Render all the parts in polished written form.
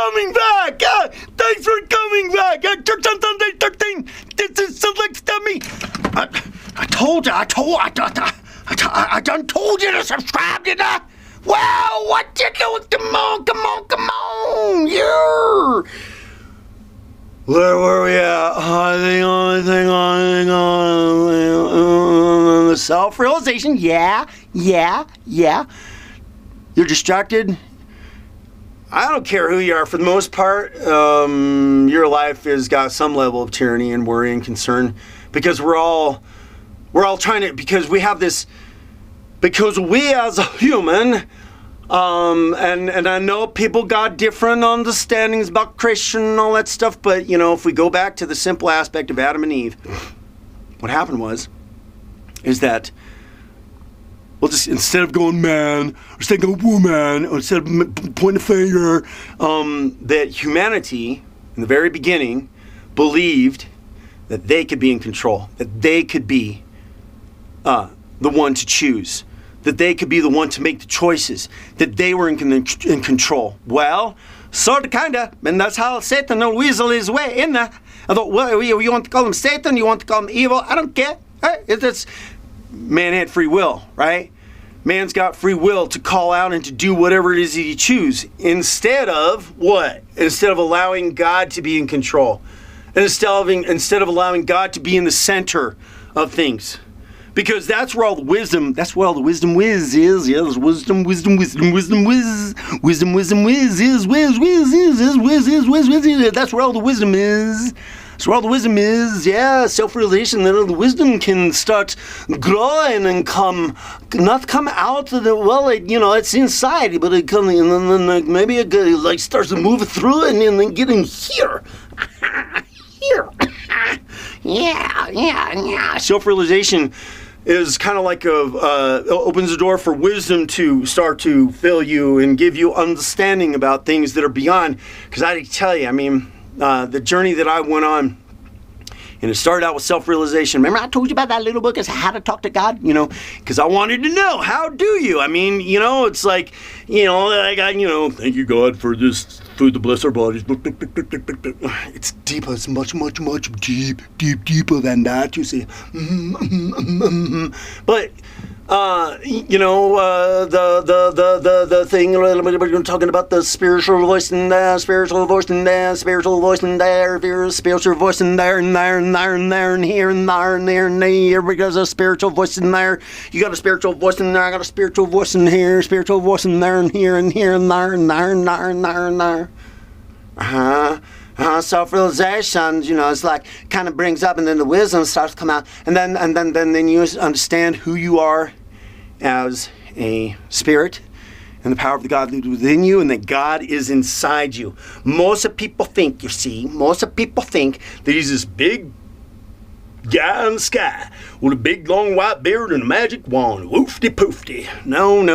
coming back. Thanks for coming back. Church on Sunday 13. This is Select Me. I told you. I done told you to subscribe to that. Well, what you doing? Come on. Yeah. Where were we at? I think on the self-realization. Yeah. You're distracted. I don't care who you are. For the most part, your life has got some level of tyranny and worry and concern, because we're all trying to, because we have this, because we as a human, and I know people got different understandings about creation and all that stuff, but if we go back to the simple aspect of Adam and Eve, what happened is that, well, just instead of going man, or instead of going woman, or instead of pointing a finger, that humanity, in the very beginning, believed that they could be in control, that they could be the one to choose, that they could be the one to make the choices, that they were in control. Well, sort of, kind of, and that's how Satan will weasel his way in there. I thought, well, you want to call him Satan, you want to call him evil, I don't care. It's man had free will, right? Man's got free will to call out and to do whatever it is that he chooses. Instead of what? Instead of allowing God to be in control. Instead of allowing God to be in the center of things. Because that's where all the wisdom whiz is. Yeah, there's wisdom whiz. That's where all the wisdom is. That's where all the wisdom is. Yeah, self-realization. Then the wisdom can start growing and not come out of the, well, it's inside, but it comes, and then maybe it starts to move through it and then get in here. Here. Yeah. Self-realization is kind of like opens the door for wisdom to start to fill you and give you understanding about things that are beyond. Because I tell you, the journey that I went on, and it started out with self-realization. Remember I told you about that little book, is How to Talk to God? Because I wanted to know, how do you? It's like, I got, thank you, God, for this food to bless our bodies. It's deeper. It's much deeper than that, you see. But, the thing, we're talking about the spiritual voice in there, spiritual voice in there, spiritual voice in there, spiritual voice in there, and there, and there, and there, and here, and there, and there, and there, because a spiritual voice in there. You got a spiritual voice in there, I got a spiritual voice in here, spiritual voice in there, and here, and here, and there, and there, and there, and there, and there. Self-realization, it's like kind of brings up, and then the wisdom starts to come out, and then you understand who you are as a spirit, and the power of the God lives within you, and that God is inside you. Most people think that he's this big guy in the sky with a big long white beard and a magic wand. Woofty poofty. No.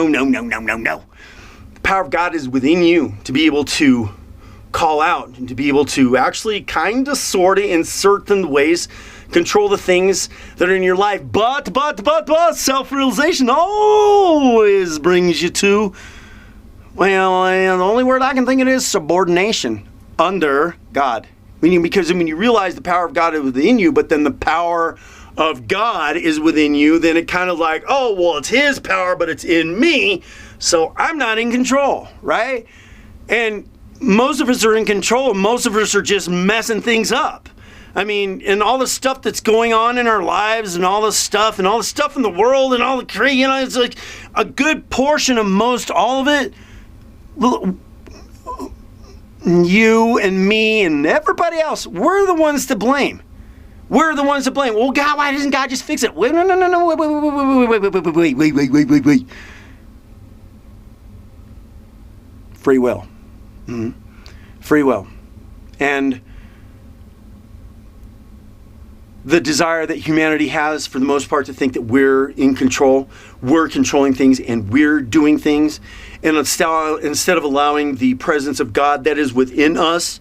The power of God is within you to be able to call out and to be able to actually kind of, sort of, in certain ways, control the things that are in your life. But self-realization always brings you to, well, the only word I can think of is subordination under God. Because when you realize the power of God is within you, but then the power of God is within you, then it kind of like, oh, well, it's his power, but it's in me, so I'm not in control, right? And most of us are in control, and most of us are just messing things up. And all the stuff that's going on in our lives, and all the stuff in the world, and all the crazy, it's like a good portion of most all of it. You and me and everybody else, we're the ones to blame. We're the ones to blame. Well, God, why doesn't God just fix it? Wait, no, wait. Free will. Free will. And the desire that humanity has, for the most part, to think that we're in control, we're controlling things, and we're doing things. And instead of allowing the presence of God that is within us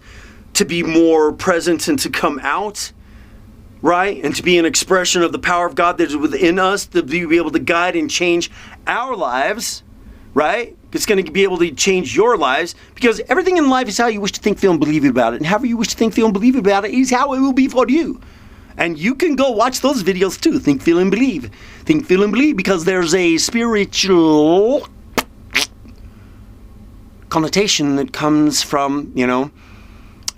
to be more present and to come out, right? And to be an expression of the power of God that is within us, to be able to guide and change our lives, right? It's going to be able to change your lives, because everything in life is how you wish to think, feel, and believe about it. And however you wish to think, feel, and believe about it is how it will be for you. And you can go watch those videos too. Think, feel, and believe. Think, feel, and believe, because there's a spiritual connotation that comes from,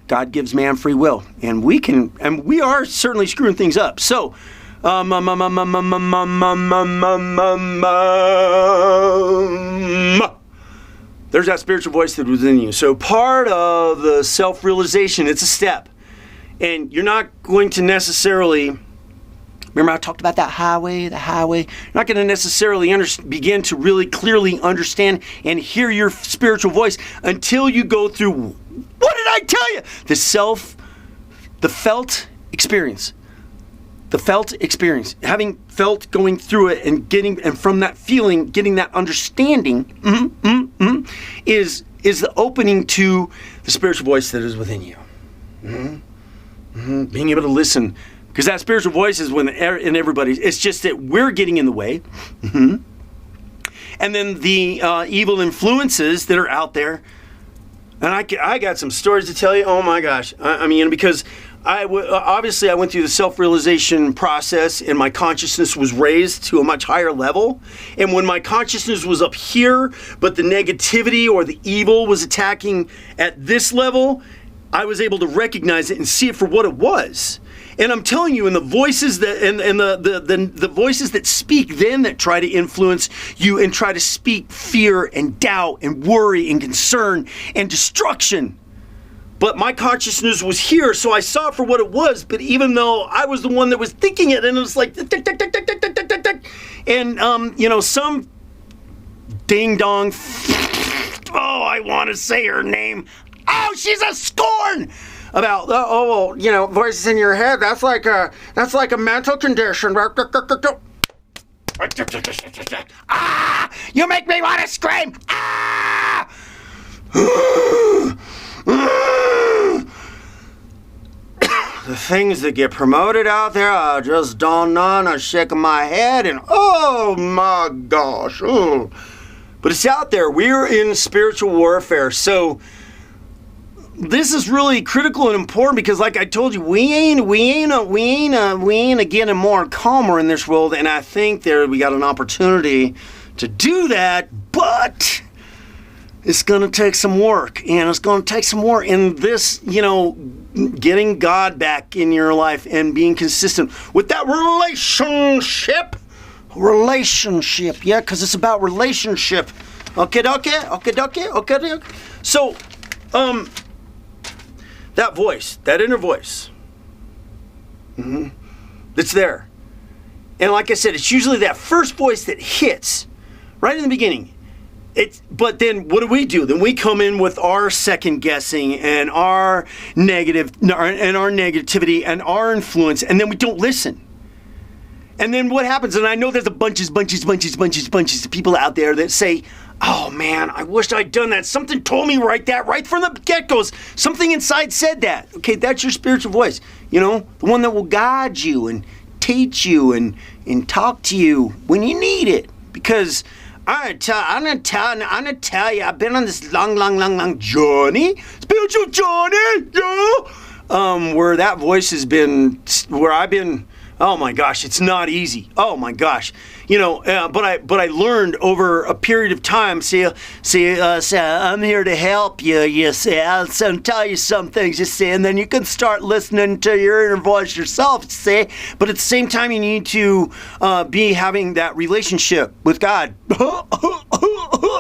God gives man free will. And we are certainly screwing things up. So, there's that spiritual voice that was in you. So part of the self-realization, it's a step. And you're not going to necessarily, remember I talked about that highway? You're not going to necessarily begin to really clearly understand and hear your spiritual voice until you go through, what did I tell you? The felt experience. The felt experience, having felt, going through it, and from that feeling, getting that understanding, is the opening to the spiritual voice that is within you. Being able to listen, because that spiritual voice is in everybody. It's just that we're getting in the way. And then the evil influences that are out there. And I got some stories to tell you. Oh my gosh! I mean, because obviously I went through the self-realization process, and my consciousness was raised to a much higher level. And when my consciousness was up here, but the negativity or the evil was attacking at this level, I was able to recognize it and see it for what it was. And I'm telling you, and the voices that the voices that speak then, that try to influence you and try to speak fear and doubt and worry and concern and destruction. But my consciousness was here, so I saw it for what it was. But even though I was the one that was thinking it, and it was like, tick, tick, tick, tick, tick, tick, tick, tick, tick. And some ding dong. Oh, I want to say her name. Oh, she's a scorn. About voices in your head. That's like a mental condition. Ah! You make me want to scream. Ah! The things that get promoted out there, I just don't know. And I'm shaking my head, and oh my gosh. Oh. But it's out there. We're in spiritual warfare, so. This is really critical and important, because like I told you, we ain't getting more calmer in this world, and I think we got an opportunity to do that, but it's going to take some work, and it's going to take some work in this, getting God back in your life and being consistent with that relationship, yeah, because it's about relationship. Okay. So, that voice, that inner voice, that's there. And like I said, it's usually that first voice that hits right in the beginning. But then what do? Then we come in with our second guessing and our negativity and our influence, and then we don't listen. And then what happens? And I know there's a bunches of people out there that say, oh man, I wish I'd done that. Something told me right from the get-go. Something inside said that. Okay, that's your spiritual voice. The one that will guide you and teach you and talk to you when you need it. Because I'm gonna tell you, I've been on this long journey, spiritual journey, where that voice has been, where I've been. Oh my gosh, it's not easy. Oh my gosh, but I learned over a period of time. See, I'm here to help you. You see, I'll tell you some things. You see, and then you can start listening to your inner voice yourself. You see, but at the same time, you need to be having that relationship with God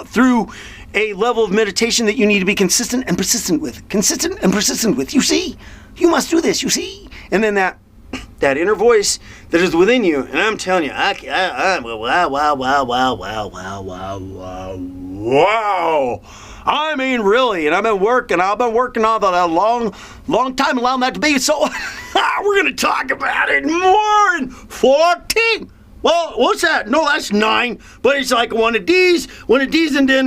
through a level of meditation that you need to be consistent and persistent with. You see, you must do this. You see, and then that inner voice that is within you, and I'm telling you, wow. I mean, really, and I've been working on that a long time, allowing that to be. So we're gonna talk about it more in 14. Well, what's that? No, that's 9. But it's like one of these, and then one of these, and then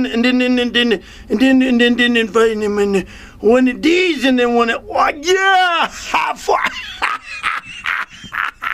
yeah.